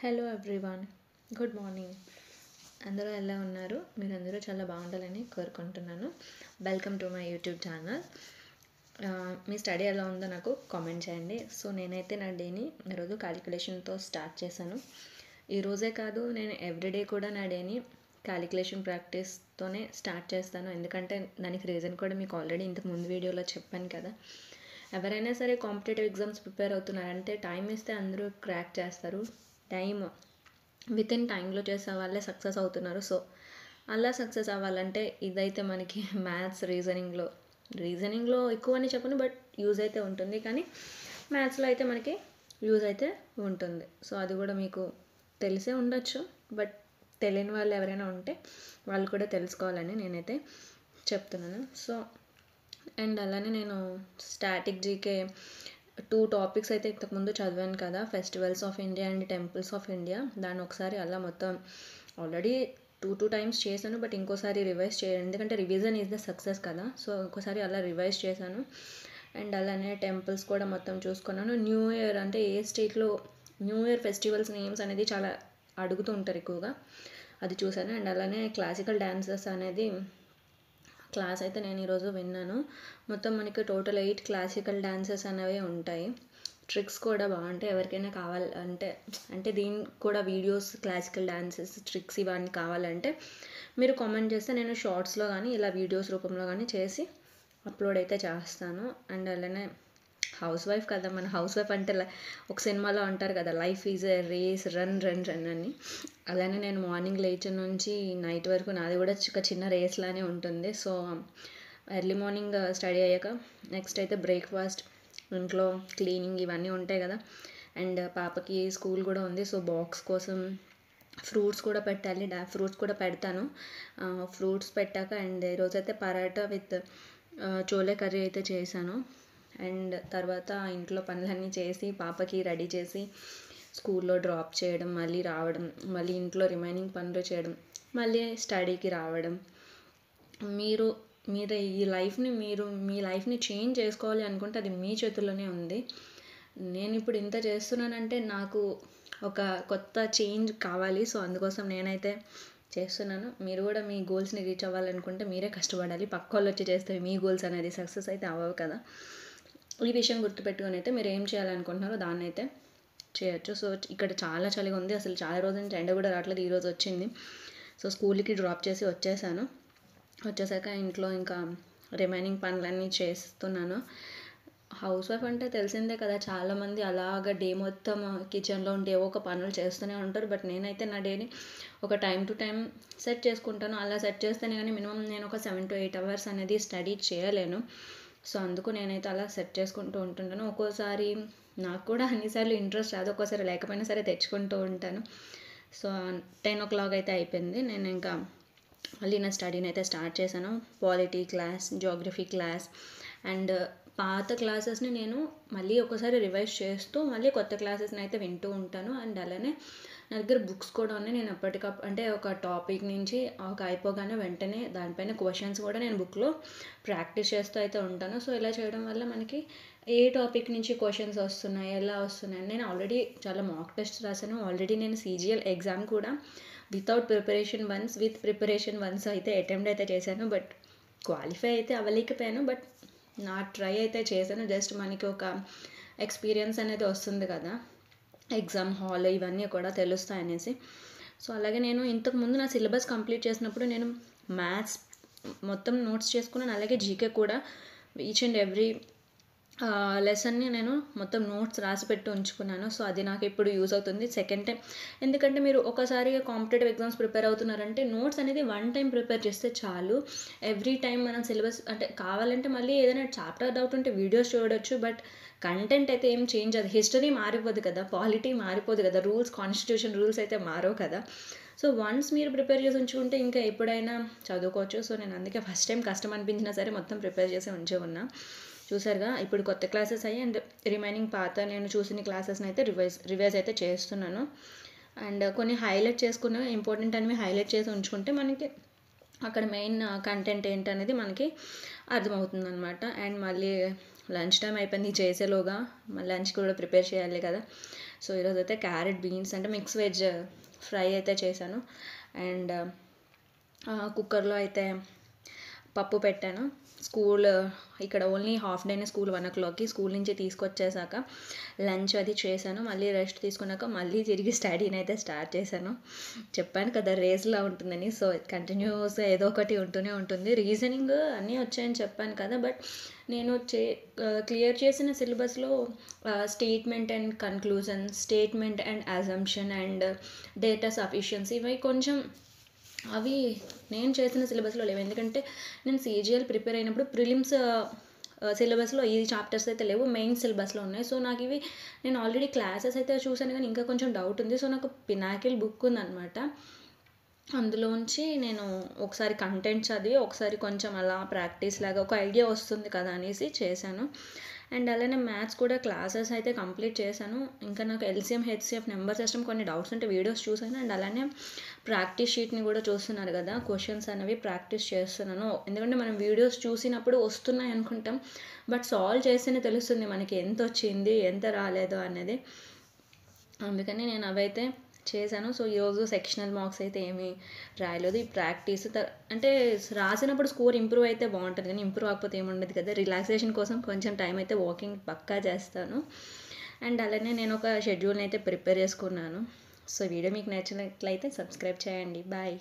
Hello everyone, good morning. అందరూ ఎలా ఉన్నారు? మీరందరూ చాలా బాగుండాలని కోరుకుంటున్నాను. Welcome to my YouTube channel. Me study ఎలా ఉందో నాకు కామెంట్ చేయండి. సో నేనైతే నా డేని ఈరోజు క్యాలిక్యులేషన్తో స్టార్ట్ చేశాను. ఈరోజే కాదు, నేను ఎవ్రీడే కూడా నా డేని క్యాలిక్యులేషన్ ప్రాక్టీస్తోనే స్టార్ట్ చేస్తాను. ఎందుకంటే దానికి రీజన్ కూడా మీకు ఆల్రెడీ ఇంతకు ముందు వీడియోలో చెప్పాను కదా. ఎవరైనా సరే కాంపిటేటివ్ ఎగ్జామ్స్ ప్రిపేర్ అవుతున్నారంటే టైం ఇస్తే అందరూ క్రాక్ చేస్తారు. విత్ ఇన్ టైంలో చేసే వాళ్ళే సక్సెస్ అవుతున్నారు. సో అలా సక్సెస్ అవ్వాలంటే ఇదైతే మనకి మ్యాథ్స్ రీజనింగ్లో ఎక్కువ అని చెప్పను, బట్ యూజ్ అయితే ఉంటుంది. కానీ మ్యాథ్స్లో అయితే మనకి యూజ్ అయితే ఉంటుంది. సో అది కూడా మీకు తెలిసే ఉండొచ్చు, బట్ తెలియని వాళ్ళు ఎవరైనా ఉంటే వాళ్ళు కూడా తెలుసుకోవాలని నేనైతే చెప్తున్నాను. సో అండ్ అలానే నేను స్టాటిక్ జీకే 2 టాపిక్స్ అయితే ఇంతకుముందు చదివాను కదా, festivals of India and temples of India. దాన్ని ఒకసారి అలా మొత్తం ఆల్రెడీ 2 టైమ్స్ చేశాను, బట్ ఇంకోసారి రివైజ్ చేయాలి. ఎందుకంటే రివిజన్ ఈజ్ ద సక్సెస్ కదా. సో ఇంకోసారి అలా రివైజ్ చేశాను. అండ్ అలానే టెంపుల్స్ కూడా మొత్తం చూసుకున్నాను. న్యూ ఇయర్ అంటే ఏ స్టేట్లో న్యూ ఇయర్ ఫెస్టివల్స్ నేమ్స్ అనేది చాలా అడుగుతూ ఉంటారు ఎక్కువగా, అది చూశాను. అండ్ అలానే క్లాసికల్ డాన్సెస్ అనేది క్లాస్ అయితే నేను ఈరోజు విన్నాను. మొత్తం మనకి టోటల్ 8 క్లాసికల్ డాన్సెస్ అనేవి ఉంటాయి. ట్రిక్స్ కూడా బాగుంటాయి. ఎవరికైనా కావాలంటే దీనికి కూడా వీడియోస్, క్లాసికల్ డాన్సెస్ ట్రిక్స్ ఇవన్నీ కావాలంటే మీరు కామెంట్ చేస్తే నేను షార్ట్స్లో కానీ ఇలా వీడియోస్ రూపంలో కానీ చేసి అప్లోడ్ అయితే చేస్తాను. అండ్ అలానే హౌస్ వైఫ్ కదా, మన హౌస్ వైఫ్ అంటే ఒక సినిమాలో అంటారు కదా, life is a race, run run run అని. అలానే నేను మార్నింగ్ లేచిన నుంచి నైట్ వరకు నాది కూడా ఒక చిన్న రేస్ లానే ఉంటుంది. సో ఎర్లీ మార్నింగ్ స్టడీ అయ్యాక నెక్స్ట్ అయితే బ్రేక్ఫాస్ట్, ఇంట్లో క్లీనింగ్ ఇవన్నీ ఉంటాయి కదా. అండ్ పాపకి స్కూల్ కూడా ఉంది, సో బాక్స్ కోసం ఫ్రూట్స్ కూడా పెట్టాలి. ఫ్రూట్స్ కూడా పెడతాను. ఫ్రూట్స్ పెట్టాక అండ్ ఈరోజైతే పరాటా విత్ చోలే కర్రీ అయితే చేశాను. అండ్ తర్వాత ఇంట్లో పనులన్నీ చేసి పాపకి రెడీ చేసి స్కూల్లో డ్రాప్ చేయడం, మళ్ళీ రావడం, మళ్ళీ ఇంట్లో రిమైనింగ్ పనులు చేయడం, మళ్ళీ స్టడీకి రావడం. మీరు మీ లైఫ్ని చేంజ్ చేసుకోవాలి అనుకుంటే అది మీ చేతుల్లోనే ఉంది. నేను ఇప్పుడు ఇంత చేస్తున్నానంటే నాకు ఒక కొత్త చేంజ్ కావాలి. సో అందుకోసం నేనైతే చేస్తున్నాను. మీరు కూడా మీ గోల్స్ని రీచ్ అవ్వాలనుకుంటే మీరే కష్టపడాలి. పక్క వాళ్ళు వచ్చి చేస్తే మీ గోల్స్ అనేది సక్సెస్ అయితే అవ్వవు కదా. ఈ విషయం గుర్తుపెట్టుకొని అయితే మీరు ఏం చేయాలనుకుంటున్నారో దాన్ని అయితే చేయొచ్చు. సో ఇక్కడ చాలా చలిగా ఉంది, అసలు చాలా రోజుల నుంచి ఎండ కూడా రావట్లేదు. ఈరోజు వచ్చింది. సో స్కూల్కి డ్రాప్ చేసి వచ్చేసాక ఇంట్లో ఇంకా రిమైనింగ్ పనులన్నీ చేస్తున్నాను. హౌస్ వైఫ్ అంటే తెలిసిందే కదా, చాలామంది అలాగ డే మొత్తం కిచెన్లో ఉంటే ఏవో ఒక పనులు చేస్తూనే ఉంటారు. బట్ నేనైతే నా డేని ఒక టైం టు టైం సెట్ చేసుకుంటాను. అలా సెట్ చేస్తేనే కానీ మినిమం నేను ఒక 7 to 8 hours అనేది స్టడీ చేయలేను. సో అందుకు నేనైతే అలా సెట్ చేసుకుంటూ ఉంటుంటాను. ఒక్కోసారి నాకు కూడా అన్నిసార్లు ఇంట్రెస్ట్ రాదు, ఒక్కోసారి లేకపోయినా సరే తెచ్చుకుంటూ ఉంటాను. సో 10 o'clock అయితే అయిపోయింది. నేను ఇంకా మళ్ళీ నా స్టడీని అయితే స్టార్ట్ చేశాను. Polity class, geography class and పాత క్లాసెస్ని నేను మళ్ళీ ఒకసారి రివైజ్ చేస్తూ మళ్ళీ కొత్త క్లాసెస్ని అయితే వింటూ ఉంటాను. అండ్ అలానే నా దగ్గర బుక్స్ కూడా ఉన్నాయి. నేను అప్పటికప్పుడు అంటే ఒక టాపిక్ నుంచి ఒక అయిపోగానే వెంటనే దానిపైన క్వశ్చన్స్ కూడా నేను బుక్లో ప్రాక్టీస్ చేస్తూ అయితే ఉంటాను. సో ఇలా చేయడం వల్ల మనకి ఏ టాపిక్ నుంచి క్వశ్చన్స్ వస్తున్నాయి, ఎలా వస్తున్నాయి. నేను ఆల్రెడీ చాలా మాక్ టెస్ట్ రాశాను. ఆల్రెడీ నేను CGL ఎగ్జామ్ కూడా విత్ ప్రిపరేషన్ వన్స్ అయితే అటెంప్ట్ అయితే చేశాను. బట్ క్వాలిఫై అయితే అవ్వలేకపోయాను. బట్ నా ట్రై అయితే చేశాను. జస్ట్ మనకి ఒక ఎక్స్పీరియన్స్ అనేది వస్తుంది కదా, ఎగ్జామ్ హాల్ ఇవన్నీ కూడా తెలుస్తాయి అనేసి. సో అలాగే నేను ఇంతకుముందు నా సిలబస్ కంప్లీట్ చేసినప్పుడు నేను మ్యాథ్స్ మొత్తం నోట్స్ చేసుకున్నాను. అలాగే జీకే కూడా ఈచ్ అండ్ ఎవ్రీ లెసన్ని నేను మొత్తం నోట్స్ రాసి పెట్టి ఉంచుకున్నాను. సో అది నాకు ఇప్పుడు యూజ్ అవుతుంది సెకండ్ టైం. ఎందుకంటే మీరు ఒకసారిగా కాంపిటేటివ్ ఎగ్జామ్స్ ప్రిపేర్ అవుతున్నారంటే నోట్స్ అనేది 1 time ప్రిపేర్ చేస్తే చాలు. ఎవ్రీ టైం మనం సిలబస్ అంటే కావాలంటే మళ్ళీ ఏదైనా చాప్టర్ డౌట్ ఉంటే వీడియోస్ చూడొచ్చు, బట్ కంటెంట్ అయితే ఏం చేంజ్ అది. హిస్టరీ మారిపోదు కదా, పాలిటీ మారిపోదు కదా, కాన్స్టిట్యూషన్ రూల్స్ అయితే మారవు కదా. సో వన్స్ మీరు ప్రిపేర్ చేసి ఉంచుకుంటే ఇంకా ఎప్పుడైనా చదువుకోవచ్చు. సో నేను అందుకే ఫస్ట్ టైం కష్టం అనిపించినా సరే మొత్తం ప్రిపేర్ చేసి ఉంచే ఉన్నా. చూసారుగా, ఇప్పుడు కొత్త క్లాసెస్ అయ్యి అండ్ రిమైనింగ్ పాత నేను చూసిన క్లాసెస్ని అయితే రివైజ్ అయితే చేస్తున్నాను. అండ్ కొన్ని హైలైట్ చేసుకున్న ఇంపార్టెంట్ అనేవి హైలైట్ చేసి ఉంచుకుంటే మనకి అక్కడ మెయిన్ కంటెంట్ ఏంటనేది మనకి అర్థమవుతుంది అనమాట. అండ్ మళ్ళీ లంచ్ టైం అయిపోయింది చేసేలోగా, మళ్ళీ లంచ్ కూడా ప్రిపేర్ చేయాలి కదా. సో ఈరోజు అయితే క్యారెట్ బీన్స్ అంటే మిక్స్ వెజ్ ఫ్రై అయితే చేశాను. అండ్ కుక్కర్లో అయితే పప్పు పెట్టాను. స్కూల్ ఇక్కడ ఓన్లీ హాఫ్ డేనే స్కూల్ 1 o'clockకి. స్కూల్ నుంచి తీసుకొచ్చేసాక లంచ్ అది చేశాను. మళ్ళీ రెస్ట్ తీసుకున్నాక మళ్ళీ తిరిగి స్టడీని అయితే స్టార్ట్ చేశాను. చెప్పాను కదా రేస్లా ఉంటుందని. సో కంటిన్యూస్గా ఏదో ఒకటి ఉంటూనే ఉంటుంది. రీజనింగ్ అన్నీ వచ్చాయని చెప్పాను కదా. బట్ నేను క్లియర్ చేసిన సిలబస్లో statement and conclusion, statement and assumption and data sufficiency ఇవి కొంచెం అవి నేను చేసిన సిలబస్లో లేవు. ఎందుకంటే నేను CGL ప్రిపేర్ అయినప్పుడు ప్రిలిమ్స్ సిలబస్లో ఈ చాప్టర్స్ అయితే లేవు, మెయిన్ సిలబస్లో ఉన్నాయి. సో నాకు ఇవి నేను ఆల్రెడీ క్లాసెస్ అయితే చూసాను కానీ ఇంకా కొంచెం డౌట్ ఉంది. సో నాకు పినాకిల్ బుక్ ఉందన్నమాట. అందులోంచి నేను ఒకసారి కంటెంట్ చదివి ఒకసారి కొంచెం అలా ప్రాక్టీస్ లాగా ఒక ఐడియా వస్తుంది కదా అనేసి చేశాను. అండ్ అలానే మ్యాథ్స్ కూడా క్లాసెస్ అయితే కంప్లీట్ చేశాను. ఇంకా నాకు LCM HCF నెంబర్ సిస్టమ్ కొన్ని డౌట్స్ ఉంటే వీడియోస్ చూసాను. అండ్ అలానే ప్రాక్టీస్ షీట్ని కూడా చూస్తున్నారు కదా, క్వశ్చన్స్ అనేవి ప్రాక్టీస్ చేస్తున్నాను. ఎందుకంటే మనం వీడియోస్ చూసినప్పుడు వస్తున్నాయి అనుకుంటాం, బట్ సాల్వ్ చేస్తేనే తెలుస్తుంది మనకి ఎంత వచ్చింది ఎంత రాలేదు అనేది. అందుకని నేను అవైతే చేశాను. సో ఈరోజు సెక్షనల్ మార్క్స్ అయితే ఏమీ రాయలేదు. ఈ ప్రాక్టీస్ అంటే రాసినప్పుడు స్కోర్ ఇంప్రూవ్ అయితే బాగుంటుంది కానీ ఇంప్రూవ్ అవ్వకపోతే ఏముండదు కదా. రిలాక్సేషన్ కోసం కొంచెం టైం అయితే వాకింగ్ పక్కా చేస్తాను. అండ్ అలానే నేను ఒక షెడ్యూల్ని అయితే ప్రిపేర్ చేసుకున్నాను. సో వీడియో మీకు నచ్చినట్లయితే సబ్స్క్రైబ్ చేయండి. బాయ్.